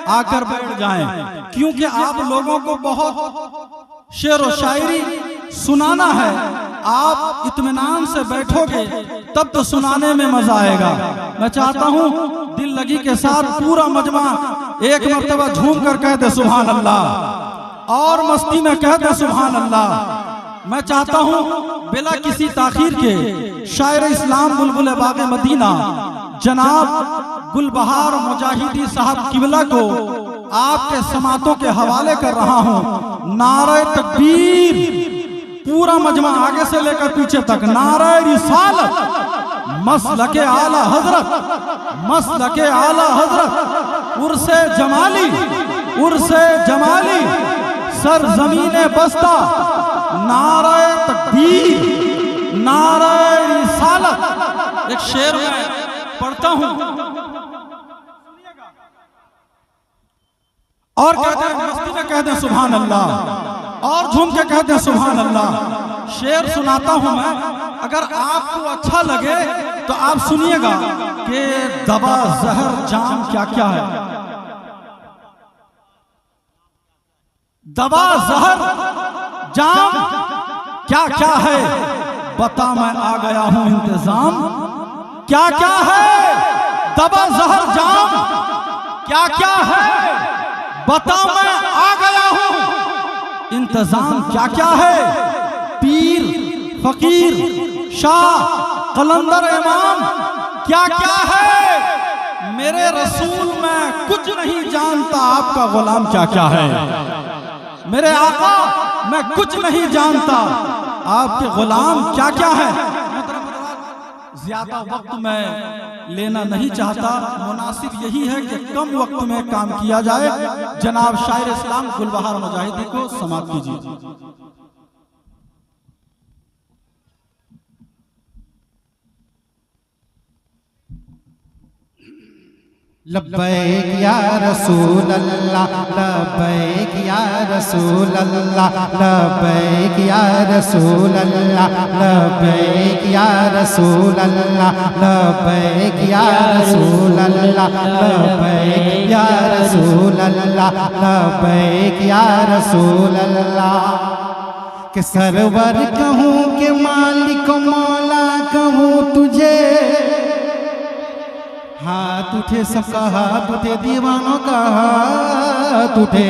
आकर बैठ जाएं, क्योंकि आप लोगों को बहुत शेर व शायरी सुनाना है। आप इत्मीनान से बैठोगे तब तो सुनाने में मजा आएगा। मैं चाहता हूं दिल लगी के साथ पूरा मजमा एक मर्तबा झूम कर कह दे सुभान अल्लाह, और मस्ती में कह दे सुभान अल्लाह। मैं चाहता हूं बिला किसी ताखीर के शायर इस्लाम बुलबुल बाग़े मदीना जनाब गुलबहार मुजाहिदी साहब किबला को आपके समातों के हवाले कर रहा हूं। नारे तकबीर, पूरा मजमा आगे से लेकर पीछे तक। नारे रिसालत, मसलके आला हजरत, मसलके आला हजरत, उर्से जमाली, उर्से जमाली, सर जमीने बस्ता। नारे तकबीर, नारे रिसालत। एक शेर में पढ़ता हूं और कहते हैं, मस्ती में कहते हैं सुभान अल्लाह, और झूम के कहते हैं सुभान अल्लाह। शेर सुनाता हूं मैं, अगर आपको अच्छा लगे तो आप सुनिएगा कि दवा जहर जाम क्या क्या है। दवा जहर जाम क्या क्या है, बता मैं आ गया हूं इंतजाम क्या क्या है। दवा जहर जाम क्या क्या है, बता मैं आ गया हूं इंतजाम क्या क्या है। पीर फकीर शाह कलंदर इमाम क्या क्या है, मेरे रसूल मैं कुछ नहीं जानता आपका गुलाम क्या क्या है। मेरे आका मैं कुछ नहीं जानता आपके गुलाम क्या क्या है। ज्यादा वक्त मैं लेना नहीं चाहता, मुनासिब यही है कि कम वक्त में काम किया जाए। जनाब शायर इस्लाम गुलबहार मुजाहिदी को समाप्त कीजिए। लब्बैक या रसूल अल्लाह, लब्बैक या रसूल अल्लाह, लब्बैक या रसूल अल्लाह, लब्बैक या रसूल अल्लाह, लब्बैक या रसूल अल्लाह, लब्बैक या रसूल अल्लाह, लब्बैक या रसूल अल्लाह। के सरवर कहूँ के मालिक मौला कहूँ तुझे, हाथ उठे सबका हाथ उठे दीवानों का हाथ उठे।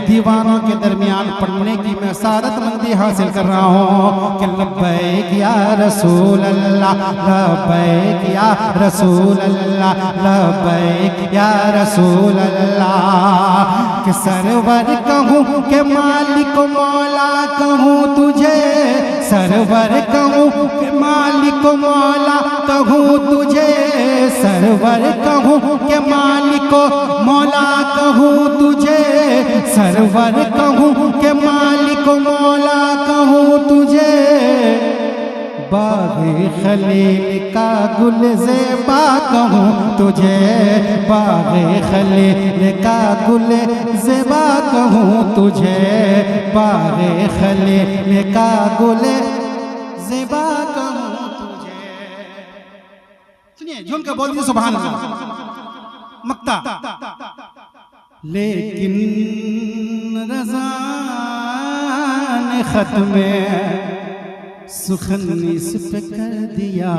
दीवानों के दरमियान पढ़ने की मैं सादतमंदी हासिल कर रहा हूँ कि लब्बैक या रसूल अल्लाह, लब्बैक या रसूल अल्लाह, लब्बैक या रसूल अल्लाह। कि सरवर कहूँ के मालिक मौला कहूँ तुझे, सरवर कहूँ के मालिक मौला कहूँ तुझे, सरवर कहूँ के मालिक मौला कहूँ तुझे, सरवर कहूँ के मालिक मौला कहूँ तुझे। बाग़े खलील का गुल ज़ेबा कहूँ तुझे, बाग़े खलील का गुल ज़ेबा कहूँ तुझे, बाग़े खलील का गुल ज़ेबा कहूँ तुझे। सुनिए झूम के बोल दीजिए सुभान अल्लाह। मक्ता लेकिन रज़ा ने खत में सुखन इस पे कर दिया,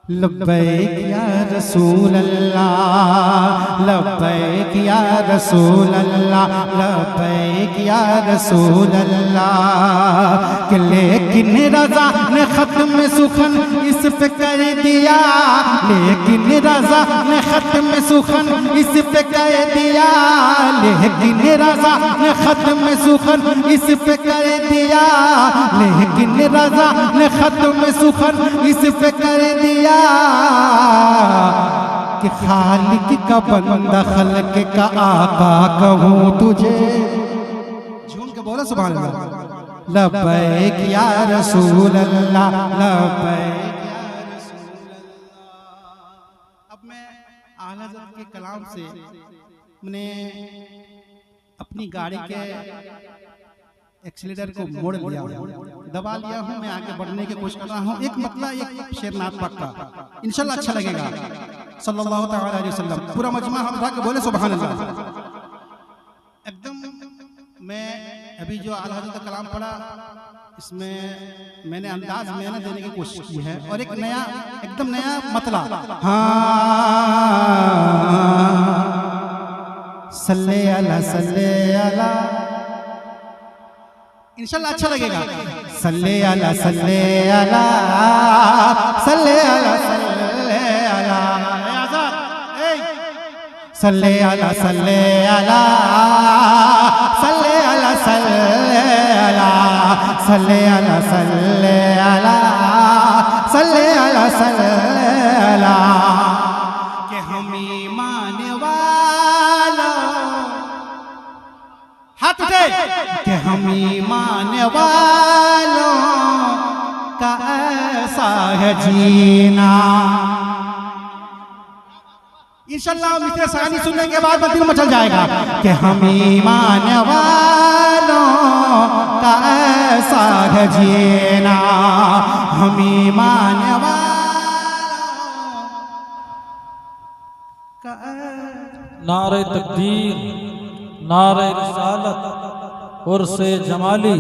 लब्बैक या रसूल अल्लाह, लब्बैक या रसूल अल्लाह, लब्बैक या रसूल अल्लाह। कि लेकिन रज़ा ने ख़त्म सुखन इस पे कर दिया, लेकिन रज़ा ने ख़त्म सुखन इस पे कर दिया, लेकिन रज़ा ने ख़त्म सुखन इस पे कर दिया, लेकिन रज़ा ने ख़त्म सुखन इस पे कर दिया। कि खालिक का बंदा खल्क का आका कहूँ तुझे। झूम के बोला सुभान अल्लाह। लब्बैक या रसूल अल्लाह, लब्बैक या रसूल अल्लाह। अब मैं आला हज़रत के कलाम से मैंने अपनी गाड़ी के एक्सीलेटर को मोड़ लिया, दबा लिया हूँ, मैं आगे बढ़ने की कोशिश कर रहा हूँ। एक मतलब एक शेरनाथ पाक का इंशाल्लाह अच्छा लगेगा। सल्लल्लाहु तआला अलैहि वसल्लम। पूरा मजमा हम उठा के बोले सुभान अल्लाह। एकदम मैं अभी जो आला हज़रत का कलाम पढ़ा, इसमें मैंने अंदाज मेहनत देने की कोशिश की है और एक नया एकदम नया मतला। सल्ले अला इंशाल्लाह अच्छा लगेगा। सल्ले अला सल्ले अला सल्ले अला सल्ले अला आजाद सल्ले अला सल्ले अला सल्ले अला सल्ले अला सल्ले अला सल्ले अला सल्ले अला सल्ले अला के हम ईमान वाला हाथ उठे कि हम ईमान वालों का ऐसा है जीना। इंशाल्लाह मिस्र सानी सुनने के बाद दिल मचल जाएगा कि हम ईमान वालों का ऐसा है जीना। हम ईमान वालों का नारे तकदीर, नारे रिसालत, उर्से जमाली,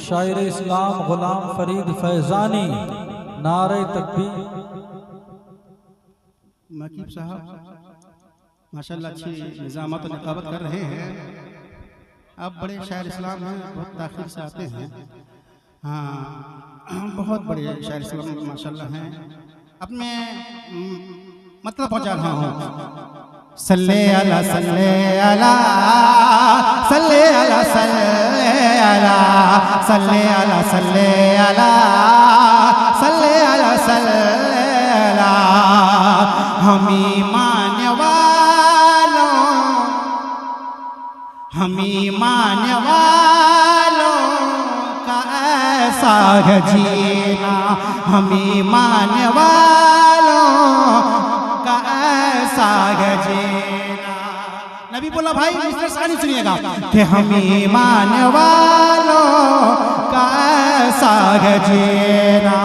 शायर इस्लाम गुलाम फरीद फैजानी, नारे तकबीर। मकीब साहब माशाल्लाह अच्छी निजामत और निकाबत कर रहे हैं। आप बड़े शायर इस्लाम हैं, बहुत ताख़ीर से आते हैं। हाँ, बहुत बड़े शायर इस्लाम माशाल्लाह हैं। अब मैं मतलब पहुँचा रहा हूँ। सल्ले अला सल्ले अला सल्ले अला सल्ले अला सल्ले अला सल्ले अला सल्ले अला सल्ले अला। हम ईमान वालों का ऐसा है जीना। हम ईमान वालों का ऐसा है जीना। नबी बोला भाई मिस्टर सानी सुनिएगा कि हम ईमान वालों का ऐसा है जीना।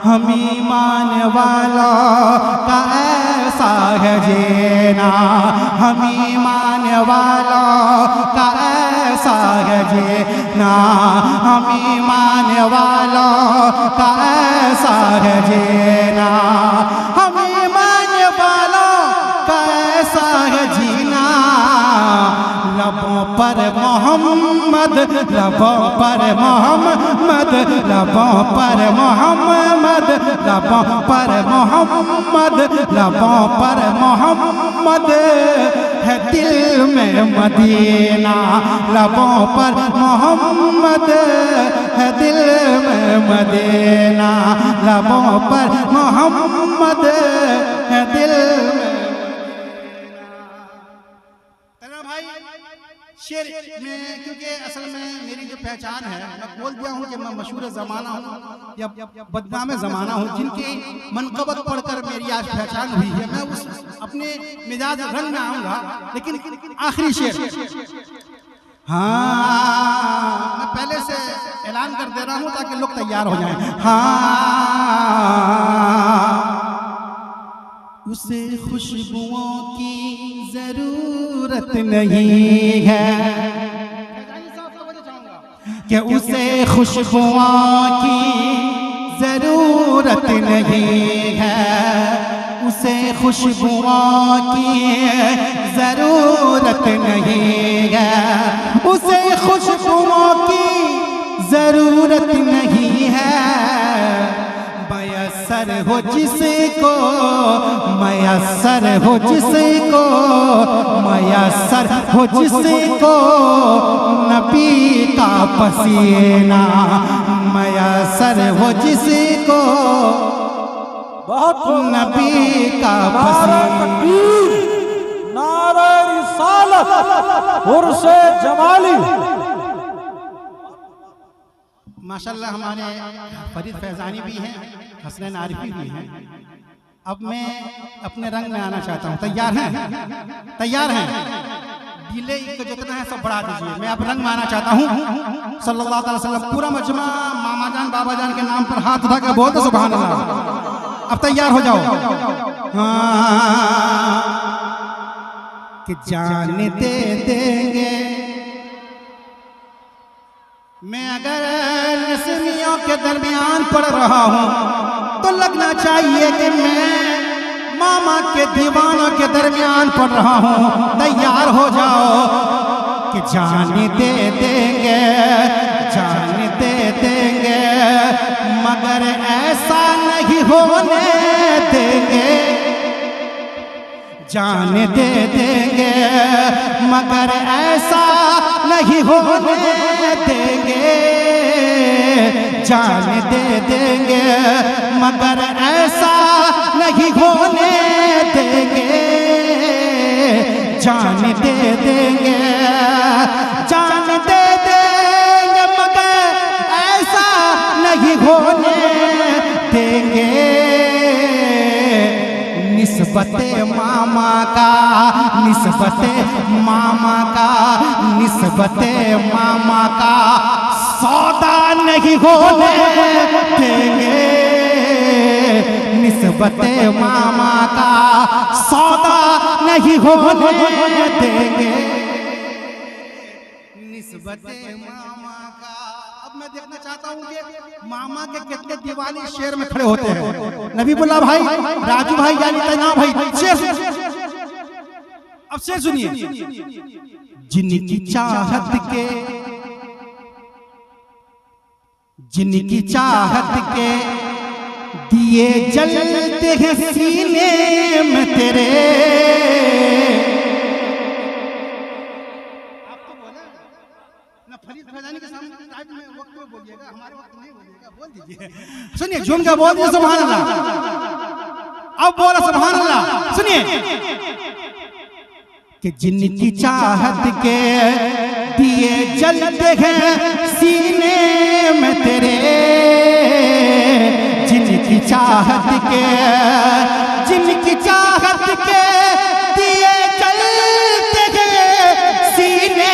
हम ईमान वालों का ऐसा है जीना। हम ईमान वालों का ऐसा है जीना। हम ईमान वालों का ऐसा है जीना। हम ईमान वालों का ऐसा है जीना। लबों पर मोहम्मद, लबों पर मोहम्मद, लबों पर मोहम्मद, लबों पर मोहम्मद, लबों पर मोहम्मद है दिल में मदीना। लबों पर मोहम्मद है दिल में मदीना। लबों पर मोहम्मद है दिल में। शेर में क्योंकि असल में मेरी जो पहचान है, मैं बोल दिया हूँ कि मैं मशहूर ज़माना हूँ या बदनाम ज़माना हूँ, जिनकी मनक़बत पढ़कर मेरी आज पहचान हुई है। मैं उस अपने मिजाज रंग में आऊँगा, लेकिन आखिरी शेर हाँ मैं पहले से ऐलान कर दे रहा हूँ ताकि लोग तैयार हो जाएं। हाँ उसे खुशबुओं की जरूरत नहीं है कि उसे खुशबुओं की जरूरत नहीं है। उसे खुशबुओं की जरूरत नहीं है। उसे खुशबुओं की जरूरत नहीं है। मयस्सर हो जिसको, मयस्सर हो जिसको, मयस्सर हो जिसको नबी का पसीना। मयस्सर हो जिसको बहुत नबी का पसीना। नारे रिसालत, उर्से जमाली। माशाल्लाह हमारे फरीद फैजानी भी हैं, हसनैन आरिफी भी हैं। अब मैं अपने रंग में आना चाहता हूँ। तैयार हैं? तैयार हैं? डिले को जितना है सब बढ़ा दीजिए। मैं अब रंग में आना चाहता हूँ। सल्लल्लाहु अलैहि वसल्लम। पूरा मजमा मामा जान बाबा जान के नाम पर हाथ उठा कर बोलते सुभान अल्लाह। अब तैयार हो जाओ। हाँ कि जान दे देंगे मैं अगर नस्लियों के दरमियान पढ़ रहा हूं तो लगना चाहिए कि मैं मामा के दीवानों के दरमियान पढ़ रहा हूं। तैयार हो जाओ कि जान दे देंगे, जान दे देंगे, मगर ऐसा नहीं होने देंगे। जान दे देंगे मगर ऐसा नहीं होने देंगे। जान दे देंगे मगर ऐसा नहीं होने देंगे। जान दे देंगे, जान दे देंगे मगर ऐसा नहीं होने देंगे। निस्बते मामा का, निस्बते मामा का, निस्बते मामा का सौदा नहीं होने देंगे। निस्बते मामा का सौदा नहीं होने देंगे। निस्बते मामा का। अब मैं देखना चाहता हूँ कि मामा के कितने दीवाने शेर में खड़े होते हैं। नबीबुल्लाह भाई, राजू भाई, यानी तैनाब भाई, शेर। अब शेर सुनिए। जिनकी चाहत के, जिनकी चाहत के दिए जलते हैं सीने में तेरे। आपको बोला ना फरीद फैजानी के सामने टाइप में वक्त में बोलिएगा, हमारे वक्त नहीं बोलिएगा, बोल दीजिए। सुनिए, झूम के बोल दीजिए सुभान अल्लाह। अब बोला सुभान अल्लाह। सुनिए कि जिनकी चाहत के दिए जलते हैं सीने में तेरे। जिनकी चाहत के, जिनकी चाहत के दिए जलते हैं सीने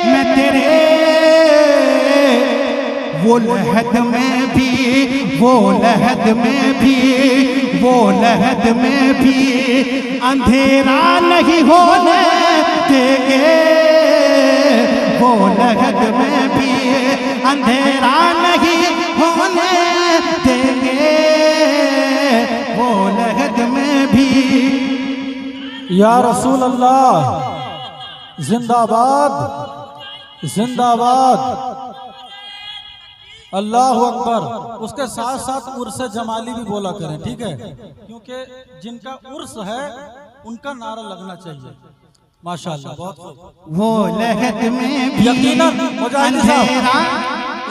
में तेरे। वो लहद में भी, वो लहद में भी, वो लहद में भी अंधेरा नहीं होने देंगे। वो लहद में भी अंधेरा नहीं होने देंगे। वो लहद में भी। या रसूल अल्लाह जिंदाबाद, जिंदाबाद, अल्लाह अकबर। उसके साथ साथ उर्स जमाली भी बोला करें, ठीक है, क्योंकि जिनका उर्स है उनका नारा लगना चाहिए। माशाअल्लाह, बहुत खूब। वो लहद में भी यकीनन मुजाहिद साहब,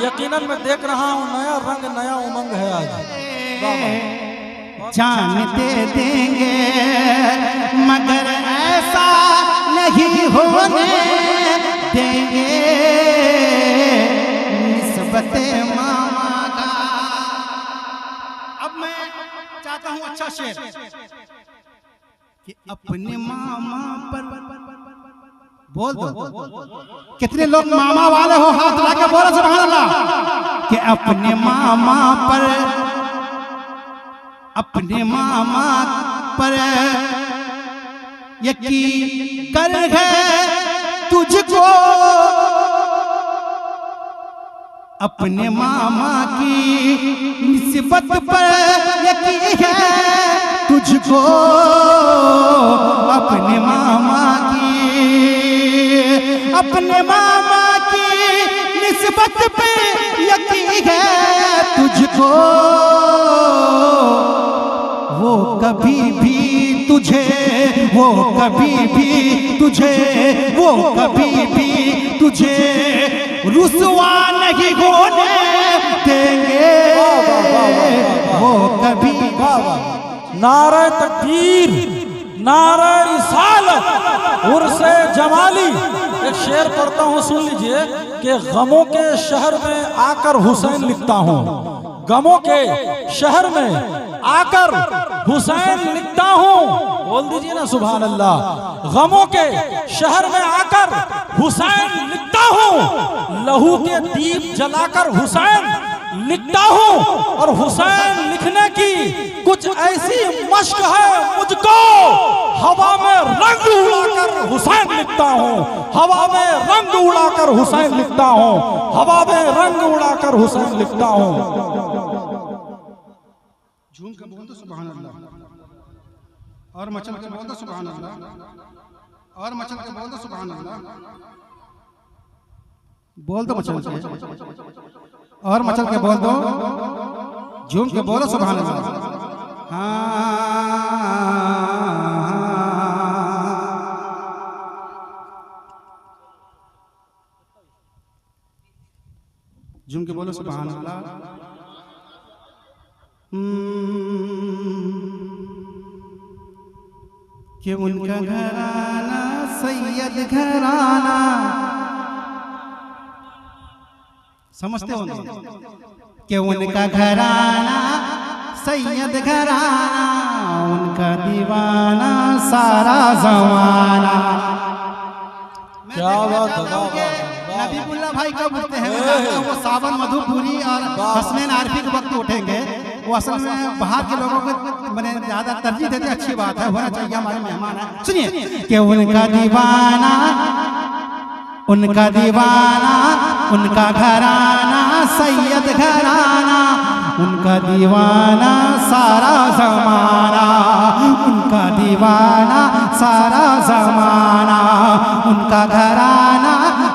यकीनन मैं देख रहा हूँ नया रंग, नया उमंग है आज। जान दे देंगे मगर ऐसा नहीं होने देंगे। निस्बते मामा का। अब मैं चाहता हूँ अच्छा शेर कि अपने मामा पर बोल दो। कितने लोग मामा वाले हो, हाथ लाके बोलो सुभान अल्लाह। कि अपने मामा पर, अपने मामा पर यकीन कर है तुझको। अपने मामा की निस्बत पर यकीन है तुझको। अपने मामा की, अपने मामा की निस्बत पे यकीन है तुझको। वो कभी भी तुझे, वो कभी भी तुझे, वो कभी भी तुझे रुसवा नहीं होने देंगे। वो कभी। नारे तकबीर, नारे रिसालत, उर्से जमाली। एक शेर पढ़ता हूँ, सुन लीजिए कि गमों के शहर में आकर हुसैन लिखता हूँ। गमों के शहर में आकर हुसैन लिखता हूँ। बोल दीजिए ना सुभान अल्लाह। गमों के शहर में आकर हुसैन लिखता हूँ। लहू के दीप जलाकर हुसैन लिखता हूँ। और हुसैन लिखने की कुछ ऐसी मश्क है मुझको, हवा में रंग उड़ाकर हुसैन लिखता हूँ, हवा में रंग उड़ाकर हुसैन लिखता हूँ, हवा में रंग उड़ाकर हुसैन लिखता हूँ। झूम के बोल दो सुभान अल्लाह, और मचल के बोल दो सुभान अल्लाह, और मचल के बोल दो सुभान अल्लाह, बोल दो मचल के, और मचल के बोल दो, झूम के बोलो सुभान अल्लाह। झूम के बोलो सुभान अल्लाह। कि उनका घराना सैयद घराना, समझते हो कि उनका घराना सैयद घराना, उनका दीवाना सारा जमाना। क्या बात है, नबीबुल्लाह भाई कब उठते हैं? वो सावन मधुपुरी और हसनैन आरफी के वक्त उठेंगे। वो असल में बाहर के लोगों को मैंने ज्यादा तरजीह देते, अच्छी बात है, होना चाहिए, हमारे मेहमान है। सुनिए कि उनका दीवाना, उनका दीवाना, उनका घराना सैयद घराना, उनका दीवाना सारा जमाना, उनका दीवाना सारा जमाना, उनका घराना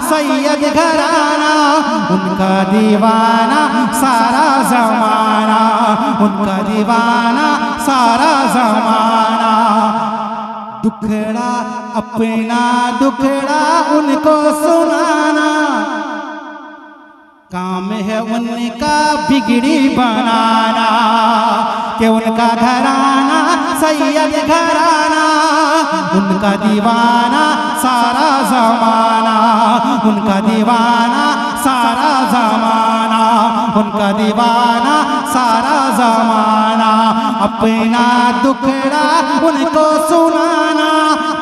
सैयद घराना, उनका दीवाना सारा जमाना, उनका दीवाना सारा जमाना। दुखड़ा अपना दुखड़ा उनको सुनाना, काम है उनका बिगड़ी बनाना। कि उनका घराना सैयद घराना, उनका दीवाना सारा जमाना, उनका दीवाना सारा जमाना, उनका दीवाना सारा जमाना। अपना दुखड़ा उनको सुनाना,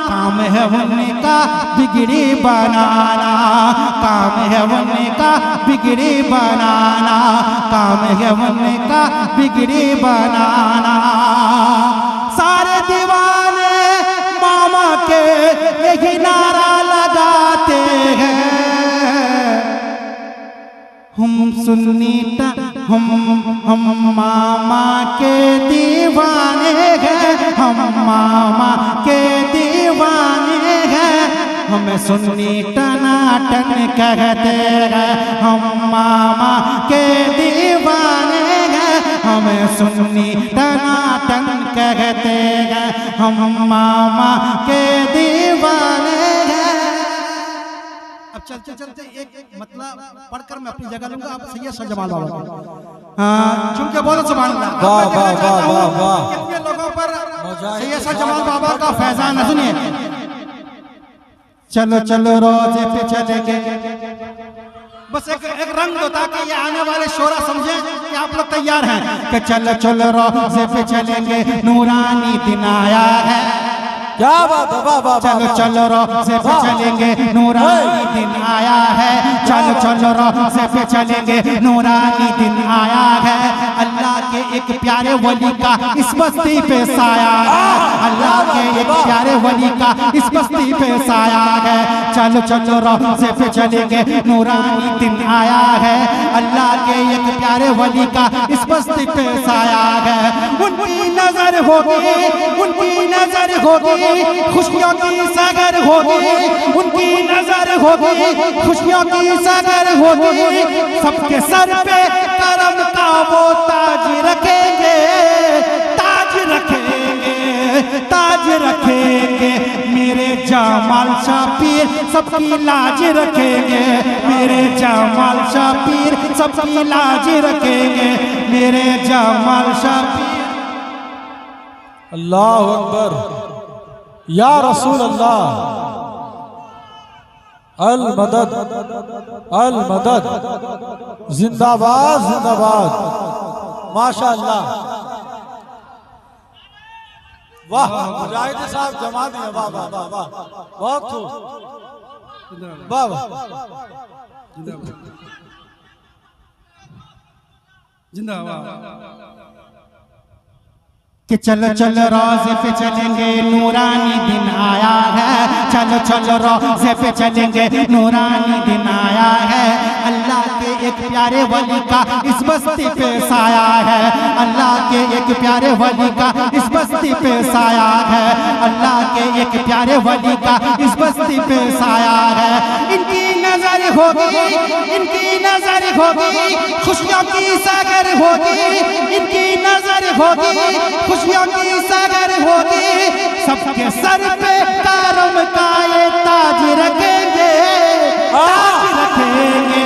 काम है उनका बिगड़ी बनाना, काम है उनका बिगड़ी बनाना, काम है उनका बिगड़ी बनाना। सारे दीवाने मामा के यही नारा लगाते हैं, हम सुन्नी हम मामा के दीवाने हैं, हम मामा के दीवाने हैं। हमें सुन्नी टनाटन कहते हैं, हम मामा के दीवाने हैं, हमें सुन्नी टनाटन कहते हैं, हम मामा के दीवाने हैं। अब चलते चलते एक मतलब पढ़कर मैं अपनी जगह लूंगा, आप सैयद शाह जमाल बाबा। हाँ, चुन के बोलो सुभान अल्लाह। वाह वाह वाह वाह वाह। कितने लोगों पर सैयद शाह जमाल बाबा का फैजान है। सुनिए, चलो चलो रोजे पे चलेंगे, बस एक रंग दो ताकि ये आने वाले शोरा समझे कि आप लोग तैयार हैं। कि चलो चलो रोजे पे चलेंगे, नूरानी दिन आया है। क्या बात है, वाह वाह। चलो चलो रोजे पे चलेंगे, नूरानी दिन आया है। चलो चलो रोजे पे चलेंगे, नूरानी दिन आया है। अल्लाह के एक प्यारे वली का इस बस्ती पे साया है, अल्लाह के एक प्यारे वली का इस बस्ती पे साया है। चलो चलो रोजे पे चलेंगे, नूरानी दिन आया है। अल्लाह के एक प्यारे वली का इस बस्ती पे साया है। उनकी नजर होगी, उनकी नजर होगी, खुशियों की सागर होगी, उनकी नजर होगी, खुशियों की सागर होगी। सबके सर पे करम का वो ताज रखेंगे, ताज रखेंगे, ताज रखेंगे। मेरे जमाल शाह पीर सबकी लाज रखेंगे, मेरे जमाल शाह पीर सबकी लाज रखेंगे, मेरे जमाल शाह पीर। अल्लाह अकबर, या रसूल अल्लाह, अल मदद, अल मदद, जिंदाबाद जिंदाबाद, माशाअल्लाह। वाह, मुजाहिद साहब जमा दिए, वाह वाह वाह वाह, बहुत खूब, वाह वाह। जिंदाबाद। कि चलो चलो रोज़े पे चलेंगे नूरानी दिन आया है, चलो चलो रोज़े पे चलेंगे नूरानी दिन आया है। अल्लाह के एक प्यारे वली का इस बस्ती पे साया है, अल्लाह के एक प्यारे वली का इस बस्ती पे साया है, अल्लाह के एक प्यारे वली का इस बस्ती पे साया है। इनकी नजर होगी, इनकी नजर होगी, खुशियों की सागर होगी, इनकी नजर होगी, खुशियों की सागर होगी। सबके सर पे करम का ये ताज रखेंगे, ताज रखेंगे,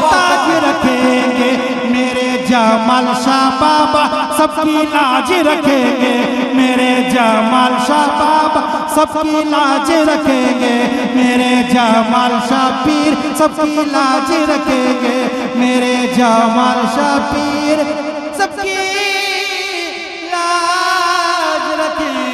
ताज रखेंगे। मेरे जमाल शाह बाबा सबकी लाज रखेंगे, मेरे जमाल शाह बाबा सबकी लाज रखेंगे, मेरे जमाल शाह पीर सबकी लाज रखेंगे, मेरे जमाल शाह पीर सबकी लाज रखेंगे।